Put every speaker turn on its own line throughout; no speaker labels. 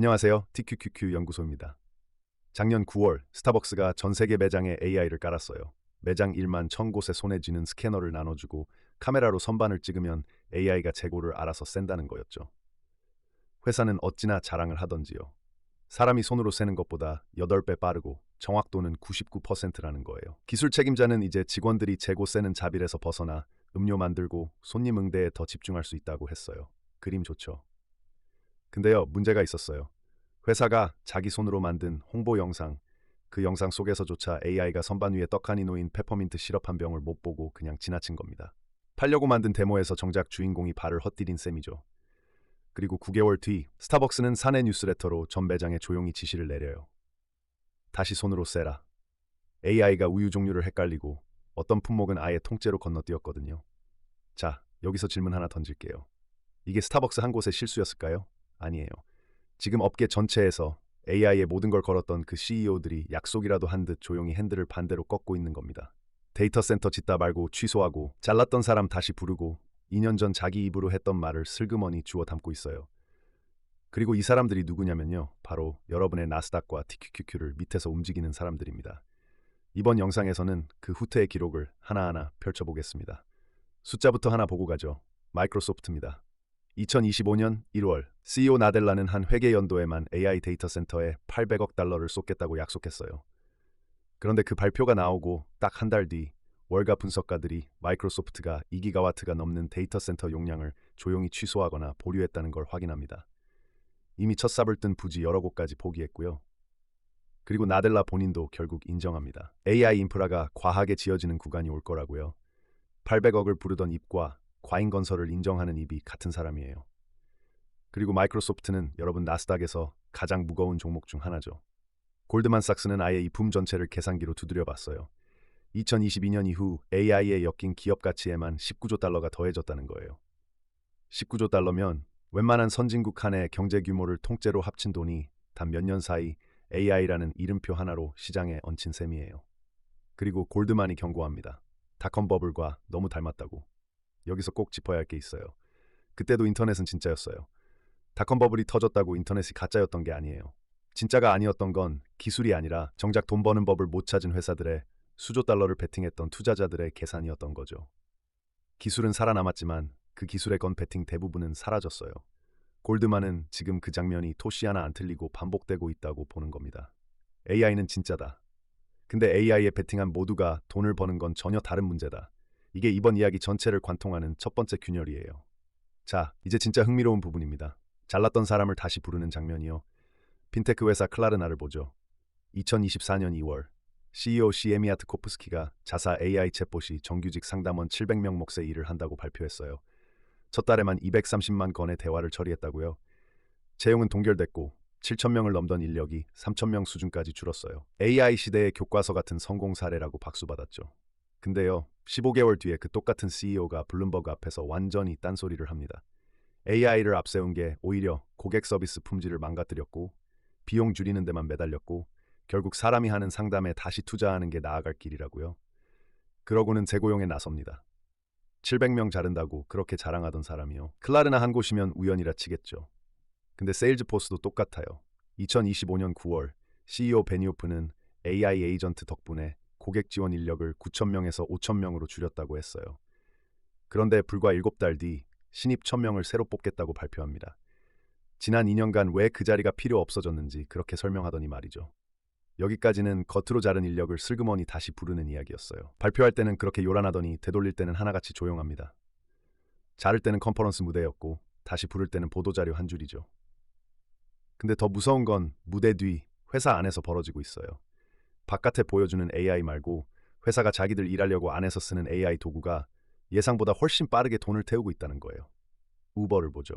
안녕하세요. TQQQ 연구소입니다. 작년 9월 스타벅스가 전 세계 매장에 AI를 깔았어요. 매장 1만 1000곳에 손에 쥐는 스캐너를 나눠주고 카메라로 선반을 찍으면 AI가 재고를 알아서 샌다는 거였죠. 회사는 어찌나 자랑을 하던지요. 사람이 손으로 세는 것보다 8배 빠르고 정확도는 99%라는 거예요. 기술 책임자는 이제 직원들이 재고 세는 자빌에서 벗어나 음료 만들고 손님 응대에 더 집중할 수 있다고 했어요. 그림 좋죠. 근데요, 문제가 있었어요. 회사가 자기 손으로 만든 홍보 영상, 그 영상 속에서조차 AI가 선반 위에 떡하니 놓인 페퍼민트 시럽 한 병을 못 보고 그냥 지나친 겁니다. 팔려고 만든 데모에서 정작 주인공이 발을 헛디딘 셈이죠. 그리고 9개월 뒤 스타벅스는 사내 뉴스레터로 전 매장에 조용히 지시를 내려요. 다시 손으로 세라. AI가 우유 종류를 헷갈리고 어떤 품목은 아예 통째로 건너뛰었거든요. 자, 여기서 질문 하나 던질게요. 이게 스타벅스 한 곳의 실수였을까요? 아니에요. 지금 업계 전체에서 AI에 모든 걸 걸었던 그 CEO들이 약속이라도 한 듯 조용히 핸들을 반대로 꺾고 있는 겁니다. 데이터 센터 짓다 말고 취소하고 잘랐던 사람 다시 부르고 2년 전 자기 입으로 했던 말을 슬그머니 주워 담고 있어요. 그리고 이 사람들이 누구냐면요. 바로 여러분의 나스닥과 TQQQ를 밑에서 움직이는 사람들입니다. 이번 영상에서는 그 후퇴의 기록을 하나하나 펼쳐보겠습니다. 숫자부터 하나 보고 가죠. 마이크로소프트입니다. 2025년 1월 CEO 나델라는 한 회계 연도에만 AI 데이터 센터에 800억 달러를 쏟겠다고 약속했어요. 그런데 그 발표가 나오고 딱 한 달 뒤 월가 분석가들이 마이크로소프트가 2기가와트가 넘는 데이터 센터 용량을 조용히 취소하거나 보류했다는 걸 확인합니다. 이미 첫 삽을 뜬 부지 여러 곳까지 포기했고요. 그리고 나델라 본인도 결국 인정합니다. AI 인프라가 과하게 지어지는 구간이 올 거라고요. 800억을 부르던 입과 과잉건설을 인정하는 입이 같은 사람이에요. 그리고 마이크로소프트는 여러분 나스닥에서 가장 무거운 종목 중 하나죠. 골드만삭스는 아예 이 붐 전체를 계산기로 두드려 봤어요. 2022년 이후 AI에 엮인 기업 가치에만 19조 달러가 더해졌다는 거예요. 19조 달러면 웬만한 선진국 칸의 경제 규모를 통째로 합친 돈이 단 몇 년 사이 AI라는 이름표 하나로 시장에 얹힌 셈이에요. 그리고 골드만이 경고합니다. 닷컴 버블과 너무 닮았다고. 여기서 꼭 짚어야 할 게 있어요. 그때도 인터넷은 진짜였어요. 닷컴 버블이 터졌다고 인터넷이 가짜였던 게 아니에요. 진짜가 아니었던 건 기술이 아니라 정작 돈 버는 법을 못 찾은 회사들의 수조 달러를 베팅했던 투자자들의 계산이었던 거죠. 기술은 살아남았지만 그 기술에 건 베팅 대부분은 사라졌어요. 골드만은 지금 그 장면이 토시 하나 안 틀리고 반복되고 있다고 보는 겁니다. AI는 진짜다. 근데 AI에 베팅한 모두가 돈을 버는 건 전혀 다른 문제다. 이게 이번 이야기 전체를 관통하는 첫 번째 균열이에요. 자, 이제 진짜 흥미로운 부분입니다. 잘났던 사람을 다시 부르는 장면이요. 핀테크 회사 클라르나를 보죠. 2024년 2월 CEO 시에미아트 코프스키가 자사 AI 챗봇이 정규직 상담원 700명 몫의 일을 한다고 발표했어요. 첫 달에만 230만 건의 대화를 처리했다고요. 채용은 동결됐고 7,000명을 넘던 인력이 3,000명 수준까지 줄었어요. AI 시대의 교과서 같은 성공 사례라고 박수받았죠. 근데요, 15개월 뒤에 그 똑같은 CEO가 블룸버그 앞에서 완전히 딴소리를 합니다. AI를 앞세운 게 오히려 고객 서비스 품질을 망가뜨렸고 비용 줄이는 데만 매달렸고 결국 사람이 하는 상담에 다시 투자하는 게 나아갈 길이라고요. 그러고는 재고용에 나섭니다. 700명 자른다고 그렇게 자랑하던 사람이요. 클라르나 한 곳이면 우연이라 치겠죠. 근데 세일즈포스도 똑같아요. 2025년 9월 CEO 베니오프는 AI 에이전트 덕분에 고객 지원 인력을 9,000명에서 5,000명으로 줄였다고 했어요. 그런데 불과 7달 뒤 신입 1,000명을 새로 뽑겠다고 발표합니다. 지난 2년간 왜 그 자리가 필요 없어졌는지 그렇게 설명하더니 말이죠. 여기까지는 겉으로 자른 인력을 슬그머니 다시 부르는 이야기였어요. 발표할 때는 그렇게 요란하더니 되돌릴 때는 하나같이 조용합니다. 자를 때는 컨퍼런스 무대였고 다시 부를 때는 보도자료 한 줄이죠. 근데 더 무서운 건 무대 뒤 회사 안에서 벌어지고 있어요. 바깥에 보여주는 AI 말고 회사가 자기들 일하려고 안에서 쓰는 AI 도구가 예상보다 훨씬 빠르게 돈을 태우고 있다는 거예요. 우버를 보죠.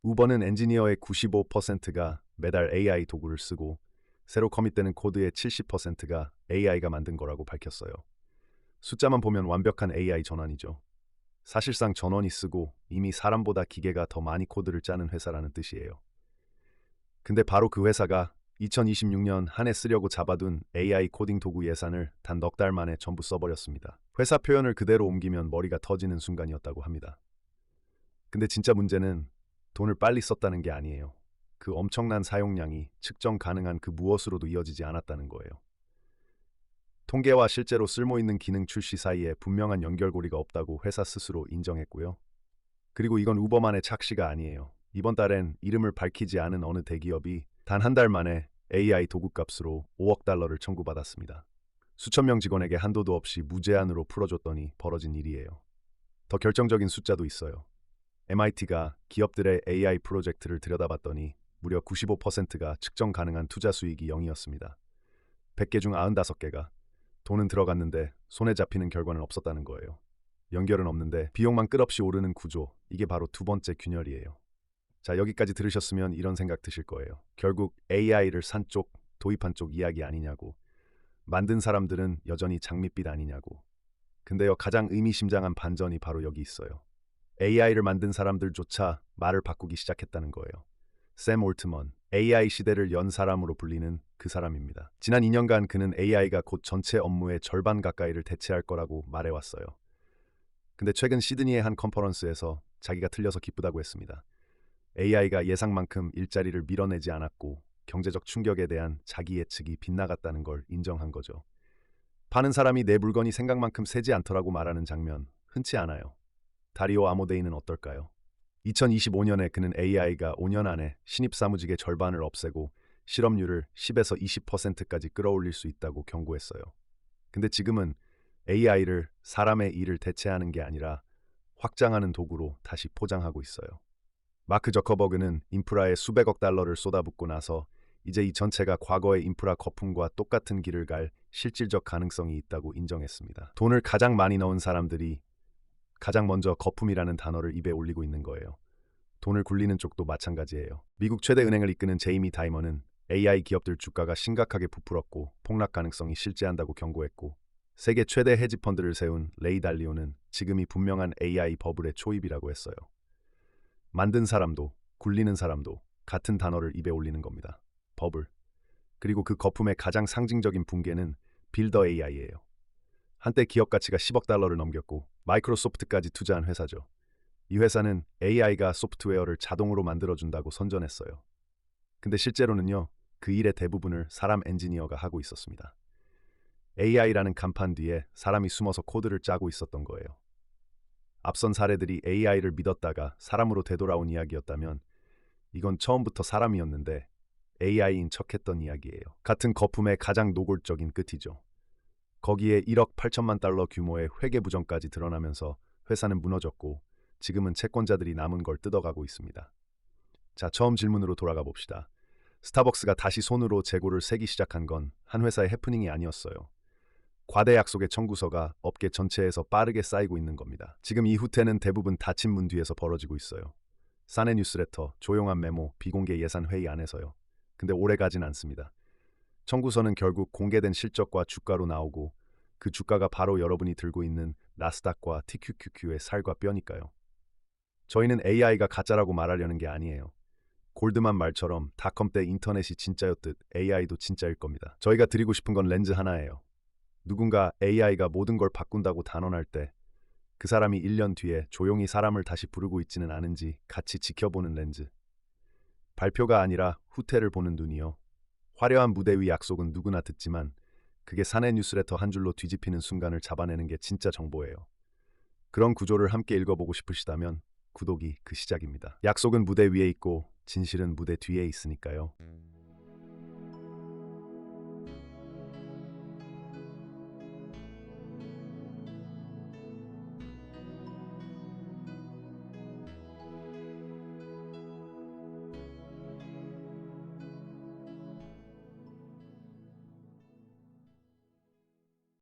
우버는 엔지니어의 95%가 매달 AI 도구를 쓰고 새로 커밋되는 코드의 70%가 AI가 만든 거라고 밝혔어요. 숫자만 보면 완벽한 AI 전환이죠. 사실상 전원이 쓰고 이미 사람보다 기계가 더 많이 코드를 짜는 회사라는 뜻이에요. 근데 바로 그 회사가 2026년 한 해 쓰려고 잡아둔 AI 코딩 도구 예산을 단 넉 달 만에 전부 써버렸습니다. 회사 표현을 그대로 옮기면 머리가 터지는 순간이었다고 합니다. 근데 진짜 문제는 돈을 빨리 썼다는 게 아니에요. 그 엄청난 사용량이 측정 가능한 그 무엇으로도 이어지지 않았다는 거예요. 통계와 실제로 쓸모있는 기능 출시 사이에 분명한 연결고리가 없다고 회사 스스로 인정했고요. 그리고 이건 우버만의 착시가 아니에요. 이번 달엔 이름을 밝히지 않은 어느 대기업이 단 한 달 만에 AI 도구값으로 5억 달러를 청구받았습니다. 수천 명 직원에게 한도도 없이 무제한으로 풀어줬더니 벌어진 일이에요. 더 결정적인 숫자도 있어요. MIT가 기업들의 AI 프로젝트를 들여다봤더니 무려 95%가 측정 가능한 투자 수익이 0이었습니다. 100개 중 95개가 돈은 들어갔는데 손에 잡히는 결과는 없었다는 거예요. 연결은 없는데 비용만 끝없이 오르는 구조, 이게 바로 두 번째 균열이에요. 자, 여기까지 들으셨으면 이런 생각 드실 거예요. 결국 AI를 산 쪽, 도입한 쪽 이야기 아니냐고. 만든 사람들은 여전히 장밋빛 아니냐고. 근데요, 가장 의미심장한 반전이 바로 여기 있어요. AI를 만든 사람들조차 말을 바꾸기 시작했다는 거예요. 샘 올트먼, AI 시대를 연 사람으로 불리는 그 사람입니다. 지난 2년간 그는 AI가 곧 전체 업무의 절반 가까이를 대체할 거라고 말해왔어요. 근데 최근 시드니의 한 컨퍼런스에서 자기가 틀려서 기쁘다고 했습니다. AI가 예상만큼 일자리를 밀어내지 않았고 경제적 충격에 대한 자기 예측이 빗나갔다는 걸 인정한 거죠. 파는 사람이 내 물건이 생각만큼 세지 않더라고 말하는 장면, 흔치 않아요. 다리오 아모데이는 어떨까요? 2025년에 그는 AI가 5년 안에 신입사무직의 절반을 없애고 실업률을 10에서 20%까지 끌어올릴 수 있다고 경고했어요. 근데 지금은 AI를 사람의 일을 대체하는 게 아니라 확장하는 도구로 다시 포장하고 있어요. 마크 저커버그는 인프라에 수백억 달러를 쏟아붓고 나서 이제 이 전체가 과거의 인프라 거품과 똑같은 길을 갈 실질적 가능성이 있다고 인정했습니다. 돈을 가장 많이 넣은 사람들이 가장 먼저 거품이라는 단어를 입에 올리고 있는 거예요. 돈을 굴리는 쪽도 마찬가지예요. 미국 최대 은행을 이끄는 제이미 다이머는 AI 기업들 주가가 심각하게 부풀었고 폭락 가능성이 실제한다고 경고했고, 세계 최대 헤지펀드를 세운 레이 달리오는 지금이 분명한 AI 버블의 초입이라고 했어요. 만든 사람도 굴리는 사람도 같은 단어를 입에 올리는 겁니다. 버블. 그리고 그 거품의 가장 상징적인 붕괴는 빌더 AI예요. 한때 기업 가치가 10억 달러를 넘겼고 마이크로소프트까지 투자한 회사죠. 이 회사는 AI가 소프트웨어를 자동으로 만들어준다고 선전했어요. 근데 실제로는요, 그 일의 대부분을 사람 엔지니어가 하고 있었습니다. AI라는 간판 뒤에 사람이 숨어서 코드를 짜고 있었던 거예요. 앞선 사례들이 AI를 믿었다가 사람으로 되돌아온 이야기였다면 이건 처음부터 사람이었는데 AI인 척했던 이야기예요. 같은 거품의 가장 노골적인 끝이죠. 거기에 1억 8천만 달러 규모의 회계 부정까지 드러나면서 회사는 무너졌고 지금은 채권자들이 남은 걸 뜯어가고 있습니다. 자, 처음 질문으로 돌아가 봅시다. 스타벅스가 다시 손으로 재고를 세기 시작한 건 한 회사의 해프닝이 아니었어요. 과대 약속의 청구서가 업계 전체에서 빠르게 쌓이고 있는 겁니다. 지금 이 후퇴는 대부분 닫힌 문 뒤에서 벌어지고 있어요. 사내 뉴스레터, 조용한 메모, 비공개 예산 회의 안에서요. 근데 오래 가진 않습니다. 청구서는 결국 공개된 실적과 주가로 나오고 그 주가가 바로 여러분이 들고 있는 나스닥과 TQQQ의 살과 뼈니까요. 저희는 AI가 가짜라고 말하려는 게 아니에요. 골드만 말처럼 닷컴 때 인터넷이 진짜였듯 AI도 진짜일 겁니다. 저희가 드리고 싶은 건 렌즈 하나예요. 누군가 AI가 모든 걸 바꾼다고 단언할 때 그 사람이 1년 뒤에 조용히 사람을 다시 부르고 있지는 않은지 같이 지켜보는 렌즈. 발표가 아니라 후퇴를 보는 눈이요. 화려한 무대 위 약속은 누구나 듣지만 그게 사내 뉴스레터 한 줄로 뒤집히는 순간을 잡아내는 게 진짜 정보예요. 그런 구조를 함께 읽어보고 싶으시다면 구독이 그 시작입니다. 약속은 무대 위에 있고 진실은 무대 뒤에 있으니까요.